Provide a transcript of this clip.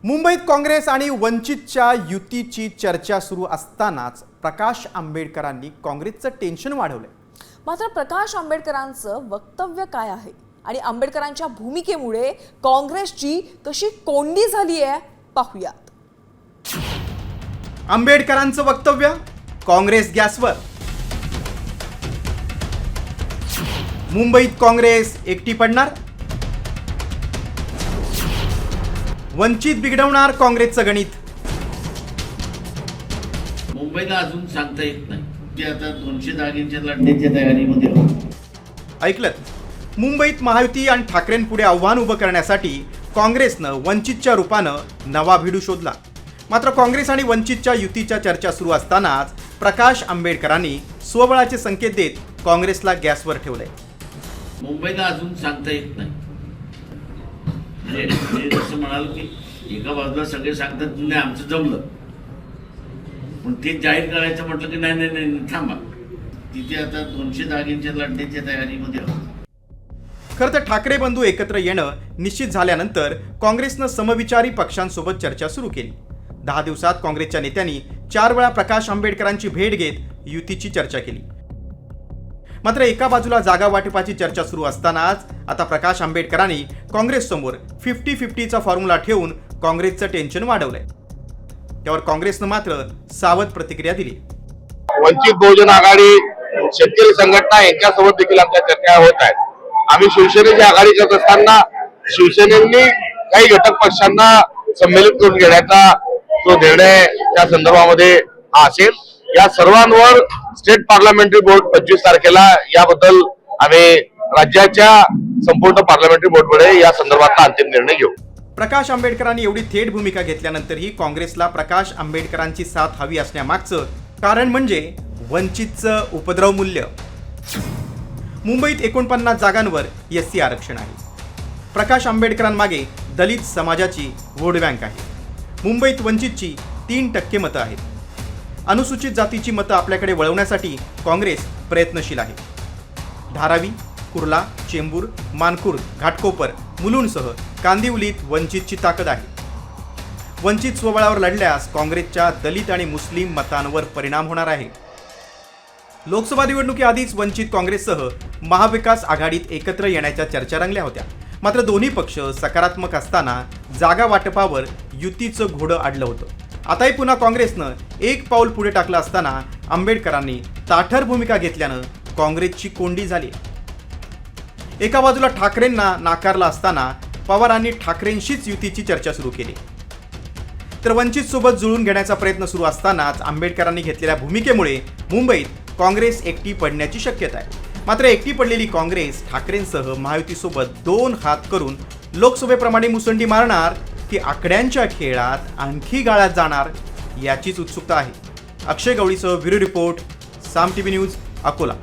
मुंबईत काँग्रेस आणि वंचितच्या युतीची चर्चा सुरू असतानाच प्रकाश आंबेडकरांनी काँग्रेसचं टेन्शन वाढवलंय। मात्र प्रकाश आंबेडकरांचं वक्तव्य काय आहे आणि आंबेडकरांच्या भूमिकेमुळे काँग्रेसची कशी कोंडी झाली आहे पाहूयात। आंबेडकरांचं वक्तव्य, काँग्रेस गॅसवर। मुंबईत काँग्रेस एकटी पडणार, वंचित बिघडवणार काँग्रेसचं गणित। मुंबईला अजून सांगता येत नाही की आता 200 जागेच्या लढण्याच्या तयारीमध्ये आहोत। ऐकलं, मुंबईत महायुती आणि ठाकरेंपुढे आव्हान उभं करण्यासाठी काँग्रेसनं वंचितच्या रूपानं नवा भिडू शोधला। मात्र काँग्रेस आणि वंचितच्या युतीच्या चर्चा सुरू असतानाच प्रकाश आंबेडकरांनी स्वबळाचे संकेत देत काँग्रेसला गॅसवर ठेवलंय। मुंबईला अजून सांगता येत नाही, म्हणजे जसं म्हणाल की एका बाजूला सगळे सांगतात नाही आमचं जमलं, पण ते जाहीर करायचं म्हटलं की नाही नाही नाही थांबा, तिथे आता 200 जागेच्या लढण्याच्या तयारीमध्ये आहोत। खरं तर ठाकरे बंधू एकत्र येणं निश्चित झाल्यानंतर काँग्रेसनं समविचारी पक्षांसोबत चर्चा सुरू केली। 10 दिवसात काँग्रेसच्या नेत्यांनी 4 वेळा प्रकाश आंबेडकरांची भेट घेत युतीची चर्चा केली। मात्र एका बाजूला जागा वाटपाची चर्चा सुरू असतानाच आता प्रकाश आंबेडकरांनी काँग्रेस समोर 50-50चा फॉर्म्युला ठेवून काँग्रेसचं टेन्शन वाढवलंय। त्यावर काँग्रेसनं मात्र सावध प्रतिक्रिया दिली। वंचित बहुजन आघाडी, शेतकरी संघटना यांच्यासोबत देखील आमच्या चर्चा होत आहेत। आम्ही शिवसेनेची आघाडी करत असताना शिवसेनेने काही घटक पक्षांना संमेलित करून घेण्याचा जो निर्णय त्या संदर्भामध्ये हा असेल। या सर्वांवर स्टेट पार्लमेंटरी बोर्ड 25 तारखेला याबद्दल आम्ही राज्याच्या संपूर्ण पार्लमेंटरी बोर्डमध्ये या संदर्भातला अंतिम निर्णय घेऊ। प्रकाश आंबेडकरांनी एवढी थेट भूमिका घेतल्यानंतरही काँग्रेसला प्रकाश आंबेडकरांची साथ हवी असण्यामागचं कारण म्हणजे वंचितचं उपद्रव मूल्य। मुंबईत 49 जागांवर SC आरक्षण आहे। प्रकाश आंबेडकरांमागे दलित समाजाची वोट बँक आहे। मुंबईत वंचितची 3% मतं आहेत। अनुसूचित जातीची मतं आपल्याकडे वळवण्यासाठी काँग्रेस प्रयत्नशील आहे। धारावी, कुर्ला, चेंबूर, मानखुर्द, घाटकोपर, मुलुंडसह कांदिवलीत वंचितची ताकद आहे। वंचित स्वबळावर लढल्यास काँग्रेसच्या दलित आणि मुस्लिम मतांवर परिणाम होणार आहे। लोकसभा निवडणुकीआधीच वंचित काँग्रेससह महाविकास आघाडीत एकत्र येण्याच्या चर्चा रंगल्या होत्या। मात्र दोन्ही पक्ष सकारात्मक असताना जागा वाटपावर युतीचं घोडं अडलं होतं। आताही पुन्हा काँग्रेसनं एक पाऊल पुढे टाकलं असताना आंबेडकरांनी ताठर भूमिका घेतल्यानं काँग्रेसची कोंडी झाली। एका बाजूला ठाकरेंना नाकारलं असताना पवारांनी ठाकरेंशीच युतीची चर्चा सुरू केली, तर वंचित सोबत जुळून घेण्याचा प्रयत्न सुरू असतानाच आंबेडकरांनी घेतलेल्या भूमिकेमुळे मुंबईत काँग्रेस एकटी पडण्याची शक्यता आहे। मात्र एकटी पडलेली काँग्रेस ठाकरेंसह महायुतीसोबत 2 हात करून लोकसभेप्रमाणे मुसंडी मारणार की आकड्यांच्या खेळात आणखी गाळ्यात जाणार याचीच उत्सुकता आहे। अक्षय गवळीसह ब्युरो रिपोर्ट, साम TV न्यूज, अकोला।